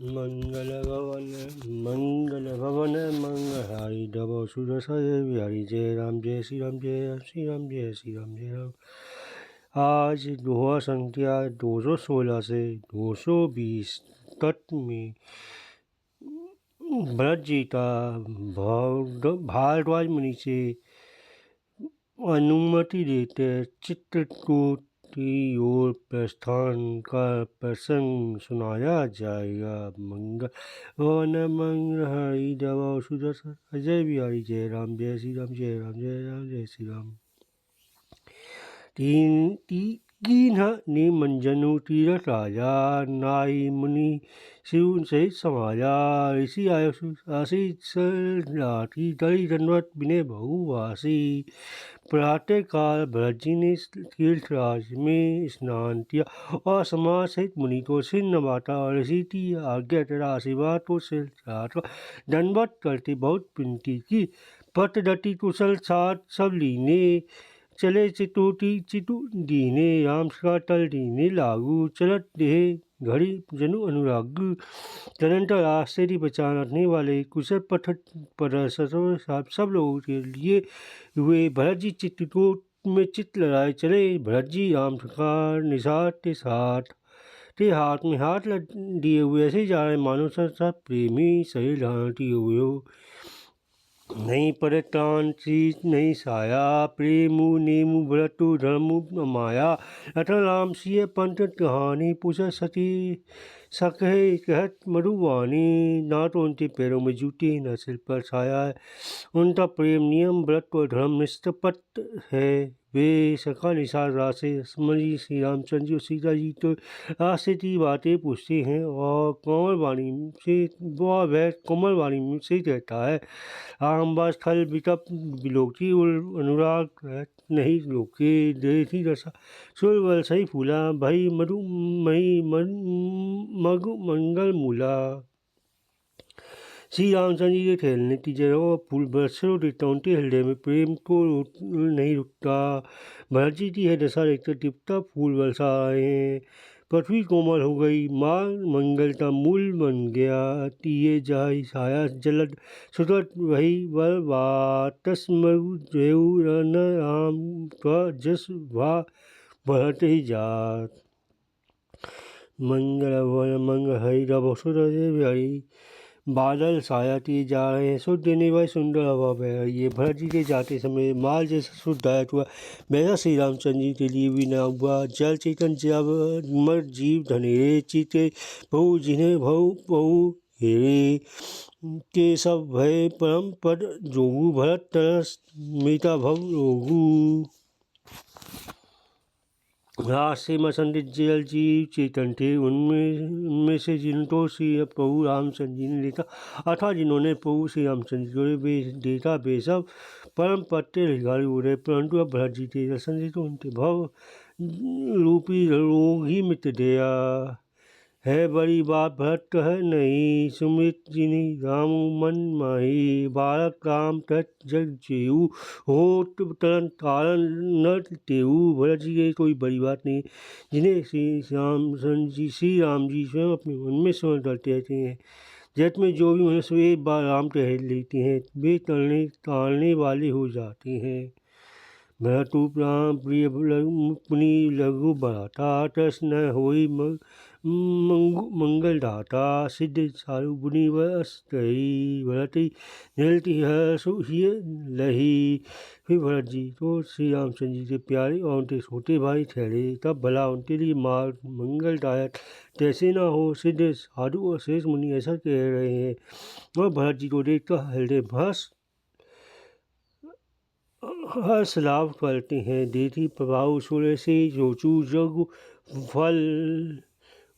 मंगल भवन मंगलहारी डबो सुरसय बिहारी जय राम जय श्री राम जय राम श्री राम जय श्री राम जय राम। आज दोहा संख्या 216 से 220 तट में भरत जी का भारद्वाज मुनि से अनुमति देते चित्रकूट की ओर प्रस्थान का प्रसंग सुनाया जाएगा। मंगल भवन मंगलहारी डबो सुदर्शन अजय बिहारी जय राम जय श्री राम जय राम जय राम जय श्री राम। कीन्ह ने मंजनु तीरथ राजा नाई मुनि शिव सहित समाजा ऋषि आशीष लाठी दई दंडवत विनय बहुवासी। प्रातः काल भरत जी ने तीर्थराज में स्नान किया और समाज सहित मुनि को सिन्न बाटा और ऋषि की आज्ञा तथा आशीर्वाद को दंडवत करते बहुत विनती की। पटदटी कुशल साथ सब लीने चले चितु दीने राम का तल दीने लागू चलत देह घड़ी जनु अनुराग। तदंतर आश्चर्य बचाने वाले कुशल पथ प्रदर्शक सब लोगों के लिए हुए। भरत जी चित्रकूट में चित्त लड़ाए चले। भरत जी राम का निषाद के साथ के हाथ में हाथ दिए हुए ऐसे जा रहे मानो सब प्रेमी सही ढांटी हुए हो। नहीं परित्राण चीज नहीं साया प्रेमु नेमु व्रतु धर्मु माया। अटल राम सिय पंथ कहानी पूछ सती सकहे कहत मधुवानी। ना तो उनके पैरों में जूते न सिर पर छाया है। उनका प्रेम नियम व्रत और धर्म निष्ठपत है। वे सखा निषाद राशि समझी श्री रामचंद्र जी सीता जी तो रास्ते की बातें पूछते हैं और कोमल वाणी से वह कोमल वाणी से कहता है। आम्बास थल बिटप बिलोकी अनुराग नहीं लोके देती रसा सुरवल सही फूला भाई मधु मही मगु मंगल मूला। श्री रामचंद्र जी के ठहरने की जगह फूल बरसों देता उनके हृदय में प्रेम को नहीं रुकता। भरत जी की है दशा देखकर टिपता फूल बरसा आए हैं। पृथ्वी कोमल हो गई माँ मंगलता मूल बन गया। तीये जाई छाया जलद सुतत वही वर वातस मरु देव रन राम का जस भा भरत ही जात। मंगल मंगल हरि रब सुरजय बिहारी बादल साया किए जा रहे हैं। शुद्ध देने वाले सुंदर हवा बह रही है। भरत जी के जाते समय माल जैसा शुद्धायत हुआ वैसा श्री रामचंद्र जी के लिए भी न हुआ। जल चेतन जब मर जीव धनेरे चीते बहु जिन्हें बहु हेरे के सब भय परम पद जोगु भरत तरस मीता भव रोगु। रात से मसंदित जल जीव चेतन थे उनमें से जिनको श्री प्रभु रामचंद्र जी ने देखा अथवा जिन्होंने प्रभु श्री रामचंद्र जी को देखा वे सब परम पत्ते अधिकारी हो रहे। परंतु अब भरत जी के दर्शन से तो उनके भव रूपी रोग ही मिट गया है। बड़ी बात भरत है नहीं सुमित जिनी राम मन माही। बालक राम तत् जग जेऊ हो तरन तारण न तेऊ। भरत जी की कोई बड़ी बात नहीं जिन्हें श्री राम जी स्वयं अपने मन में समझ डालते रहते हैं। जगत में जो भी मनुष्य एक बार राम टहल लेते हैं वे ताड़ने वाले हो जाते हैं। भरतु प्राण प्रिय पुनि लघु बराता तस न होई मंगल दाता। सिद्ध सारु बुनि वस कही भरती निलती है सुहिय लही। फिर भरत जी तो श्री रामचंद्र जी के प्यारे और उनके छोटे भाई ठहरे। तब भला उनके लिए मार्ग मंगलदायक कैसे ना हो। सिद्ध साधु और शेष मुनि ऐसा कह रहे हैं और भरत जी को देखकर हृदय हर्ष लाभ करते हैं। देती प्रभाव सूर्य से जोचू जग फल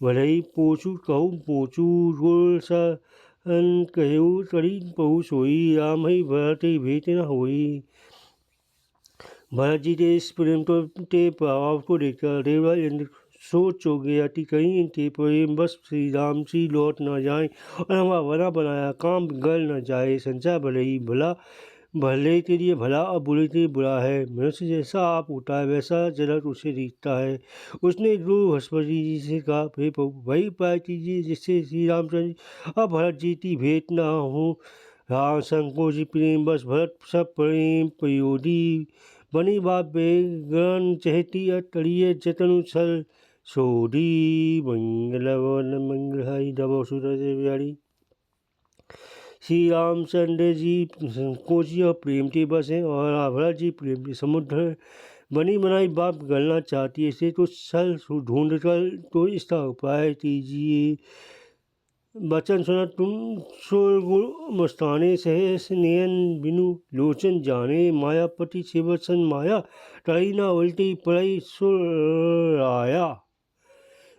भरई पोचू कहू पोचू गुर सन कहू तरी पहु सोई। राम ही भरत ही भेट न होई। भरत जी के इस प्रेम के प्रभाव को देखकर देवराज इंद्र सोच हो गया कि कहीं इनके प्रेम बस श्री राम जी लौट न जाए और हमारा बना बनाया काम बिगड़ न जाए। संचा भले ही भला भले के लिए भला और बुरे के लिए बुरा है। मनुष्य जैसा आप होता है वैसा जनक उसे दिखता है। उसने ध्रुव बृहस्पति जी से कहा, हे प्रभु वही उपाय कीजिए जिससे श्री रामचंद्र अब भरत जी की भेंट न हो। राम संकोच प्रेम बस भरत सब प्रेम प्रयोदी बनी बाप बेगन चहती तड़िए जतनु छल सोधी मंगल वन मंगल डबो सुर बिहारी। श्री रामचंद्र जी संकोची और प्रेम के बस हैं और भरत जी प्रेम के समुद्र हैं। बनी बनाई बाप गलना चाहती है इसे तो छल ढूंढ कर तो इसका उपाय कीजिए। बचन सुना तुम शोर मस्ताने सहस नयन बिनु लोचन जाने मायापति शिवसन माया टड़ी ना उल्टी पड़ई सुराया।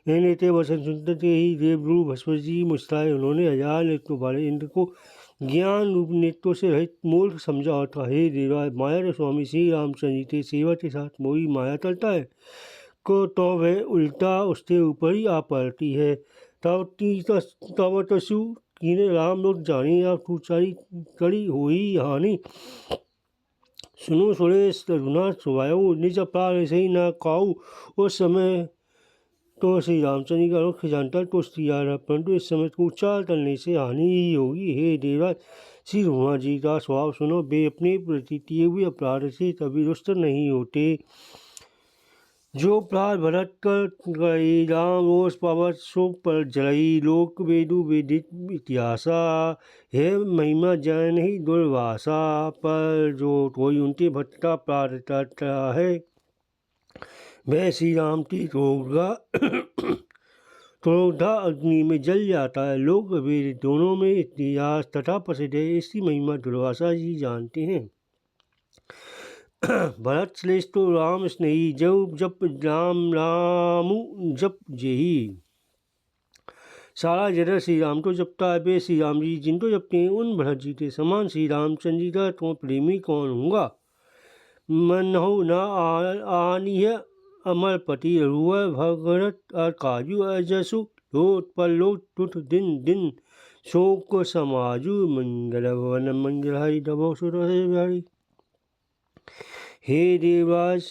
इन्हें वचन सुनते ही देवगुरु बृहस्पति जी मुस्कुराए। उन्होंने 1000 नेत्रों वाले इंद्र को ज्ञान रूप नेत्रों से रहित मूर्ख समझा और कहा, हे देवा माया के स्वामी श्री रामचंद्र जी के सेवा के साथ मोही माया चलता है को तो वह उल्टा उसके ऊपर ही आ पड़ती है। तब तसु कीने राम लोग जानी आप तूचारी कड़ी हुई हानि। सुनो सुरेश रघुनाथ सुवायु निज अपराध ऐसे ही ना काऊ। उस समय तो श्री रामचंद्र जी का रुख जानता तो स्त्रिया रहा, परंतु इस समय उच्चार करने से हानि ही होगी। हे देवराज श्री रघुनाथ जी का स्वभाव सुनो। वे अपने प्रति किए हुए अपराध से कभी रुष्ट नहीं होते। जो प्रार भरत कर गई राम रोष पावत सो पर जलई लोक वेदु वेदित इतिहासा। है महिमा जय नहीं दुर्वासा पर जो कोई उनके भक्त का प्रार करता है वह श्री राम की क्रोधा अग्नि में जल जाता है। लोक वेद दोनों में इतिहास तथा प्रसिद्ध है। इसकी महिमा दुर्वासा जी जानते हैं। भरत श्रेष्ठ तो राम स्नेही जब जप राम रामु जप जेही। सारा जगह श्री राम को जपता है। वे श्री राम जी जिनको जपते हैं उन भरत जी के समान श्री रामचंद्र जी का तो प्रेमी कौन होगा। मन हो न आनिय अमरपति रुआ भगत और काजू अजसु लोट पर लोट टुट दिन दिन शोक समाजु मंगल वन मंगल हरि डबो सुर हरि। हे देवराज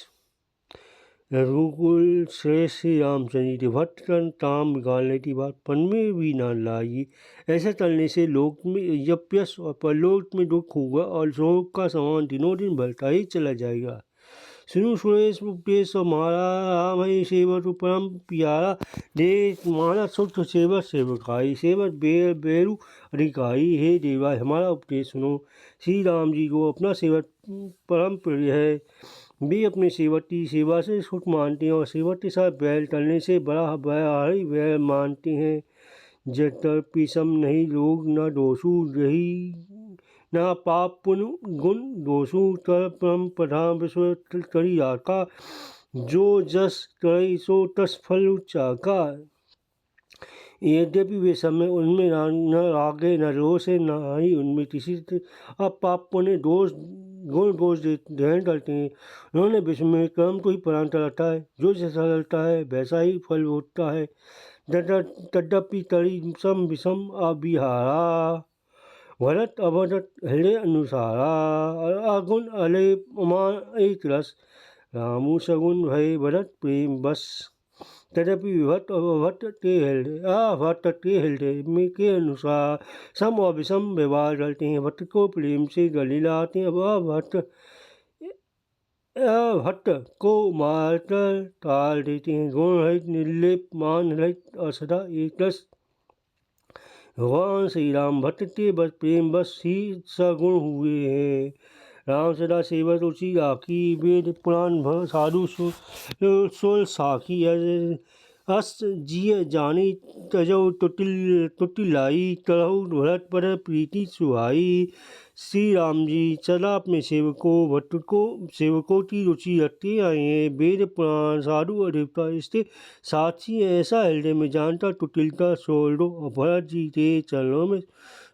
रघुकुल श्रेष्ठ श्री रामचंद्र जी के भक्त का काम बिगाड़ने की बात पन में भी ना लाइए। ऐसा चलने से लोक में यश और परलोक में दुख होगा और शोक का समान दिनों दिन बढ़ता ही चला जाएगा। सुनो सुरेश मुकेश हमारा राम है सेवक परम प्यारा देश मारा सुख सेवक सेवकाई सेवक बेरू अधिकारी। हे देवा हमारा उपदेश सुनो। श्री राम जी को अपना सेवक परम प्रिय है। वे अपने सेवक की सेवा से सुख मानते हैं और सेवक के साथ बैल करने से बड़ा भारी बैल मानते हैं। जब पीसम नहीं लोग न दोषु रही न पाप पुण्य गुण दोषु कर परम प्रधान विश्व करी आका। जो जस करे सो तस फल चाका। यद्यपि वे समय उनमें न आगे न रोष है न ही उनमें किसी अब पाप पुण्य दोष गुण दोष ग्रहण करते हैं। उन्होंने विश्व में कर्म को ही प्रदान करता है। जो जैसा करता है वैसा ही फल होता है। तद्यपि तरी सम विषम अभिहारा भरत अभरत हृदय अनुसारा। अगुण अले अमान एक रस रामु सगुण भय भरत प्रेम बस। तदपि विभक्त अभक्त के हृदय में के अनुसार सम और विषम व्यवहार करते हैं। भक्त को प्रेम से गले लाते हैं। भक्त को मारकर टाल देते हैं। गुण रहित निर्लेप मान रहित और सदा एक रस। भगवान श्री राम भक्त के बस प्रेम बस ही सगुण हुए हैं। राम सदा सेवा रुचि राखी वेद पुराण साधु सोल साखी अस जिय जानी तजो तुटिलाई करहु भरत पर प्रीति सुहाई। श्री राम जी सदा अपने सेवकों की रुचि रखते आए हैं। वेद पुराण साधु और देवता इसके साक्षी ऐसा हृदय में जानता तुटिलता छोड़ दो और भरत जी के चरणों में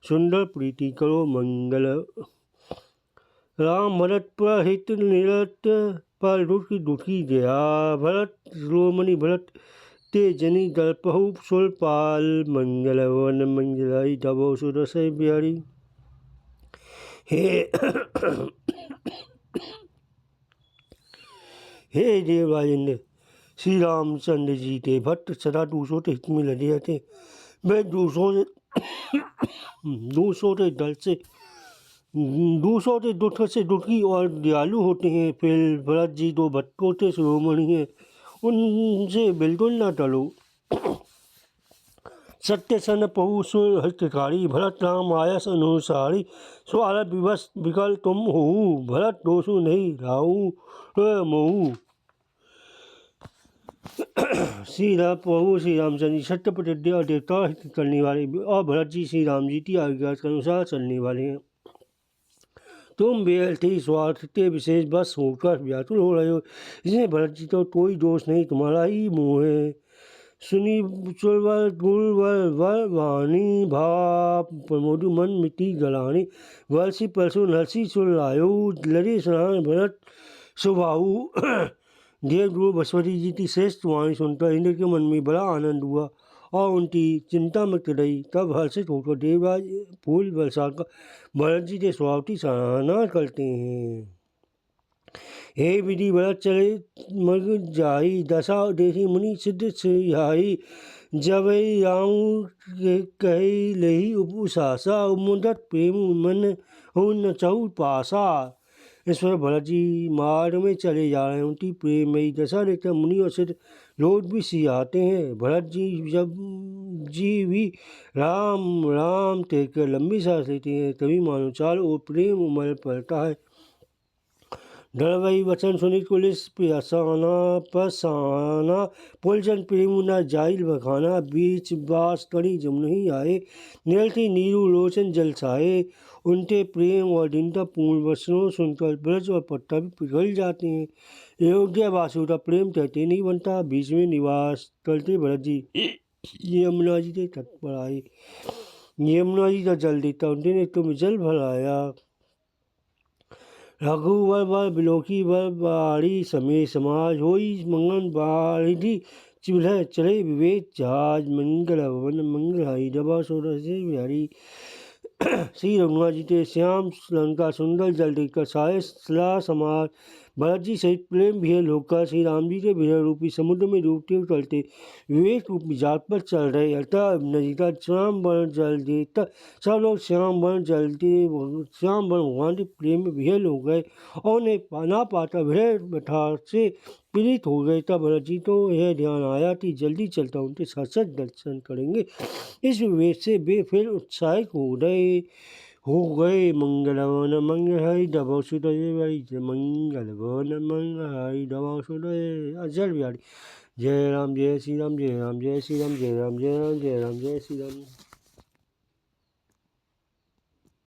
सुंदर प्रीति करो। मंगल राम भरत पर हित निरत पर दुखी गया। भरत रोमणि भरत ते जनी गल्पहु सुरपाल। मंगल वन मंगलाई तबो सुरसय बिहारी। हे हे देवराजेंद्र, श्री रामचंद्र जी के भक्त सदा दूसरों के हित में लगे रहते। मैं दूसरों के दल से दूसरों के दुख से दुखी और दयालु होते हैं। फिर भरत जी तो भक्तों के शिरोमणि हैं, उनसे बिल्कुल ना टलो। सत्य सन पहु सुर हितकारी, भरत राम आयस अनुसारी। स्वार्थ विवश विकल तुम हो, भरत दोषु नहीं राहु मोहू। श्री रामचंद्र जी सत्य प्रतिज्ञा और देवता हित करने वाले, और भरत जी श्री राम जी की आज्ञा के अनुसार चलने वाले हैं। तुम व्यर्थी स्वार्थ के विशेष बस होकर व्याकुल हो रहे हो, इसमें भरत जी तो कोई दोष नहीं, तुम्हारा ही मोह है। सुनी चुलवर गुलवर वर वाणी, भाप प्रमोदु मन मिट्टी गलानी। वर्षी परसु नरसी सुर लायो, लड़े सनान भरत सुबाहु। देवगुरु बसवती जी की श्रेष्ठ वाणी सुनकर इंद्र के मन में बड़ा आनंद हुआ और उनकी चिंता मुक्त रही। तब हर्षित होकर देवराज फूल बरसाकर भरत जी के स्वभाव की सराहना करते हैं। हे विधि भरत चले मग जाई, दशा देखी मुनि सिद्ध सिहाई। जब राम कही लही उपसासा, मुदत प्रेम मन हो न चहु पासा। इस पर भरत जी मार्ग में चले जा रहे हैं, उनकी प्रेम में दशा देखकर मुनि और सिद्ध लोग भी सिहाते हैं। भरत जी जब भी राम राम कहकर लंबी सांस लेते हैं, तभी मानो चारों ओर प्रेम उमड़ पड़ता है। डरवई वचन सुनित कुलिस प्यासाना पसाना, पुलजन प्रेम न जाइल बखाना। बीच बास कड़ी जम नहीं आए, निरलती नीरू लोचन जलसाए। उनके प्रेम और दीनता पूर्ण वचनों सुनकर ब्रज और पट्टा भी पिघल जाते हैं। अयोध्या वासियों का प्रेम कहते नहीं बनता। बीच में निवास करते भरत जी यमुना जी के तट पर आए। यमुना जी का जल देता उनके नेत्रों में जल भराया। रघुवर वर बिलोकी वर बाड़ी, समय समाज होई मंगन बारिधि। चिल्ह चले विवेक जहाज, मंगल भवन मंगलहारी। डबा सोलह से बिहारी। श्री रघुनाथ जी के श्याम लंका सुंदर जल देखकर सारे सलाह समाज भरत जी सहित प्रेम विहल होकर श्री राम जी के विरह रूपी समुद्र में डूबते चलते विवेक रूपी जात पर चल रहे। अतः नदी का श्याम वर्ण जल देता सब लोग श्याम वर्ण भगवान के प्रेम में विहल हो गए और उन्हें ना पाता विरह व्यथा से पीड़ित हो गए। तब भरत जी को यह ध्यान आया कि जल्दी चलता उनके साथ साथ दर्शन करेंगे। इस विवेक से वे फिर उत्साहित हो गए। मंगलवन मंगलहारी डबा सुदय, मंगलवन मंगलहारी डबा सुदय। अजल बिहारी। जय राम जय श्री राम, जय राम जय श्री राम, जय राम जय राम, जय राम जय श्री राम।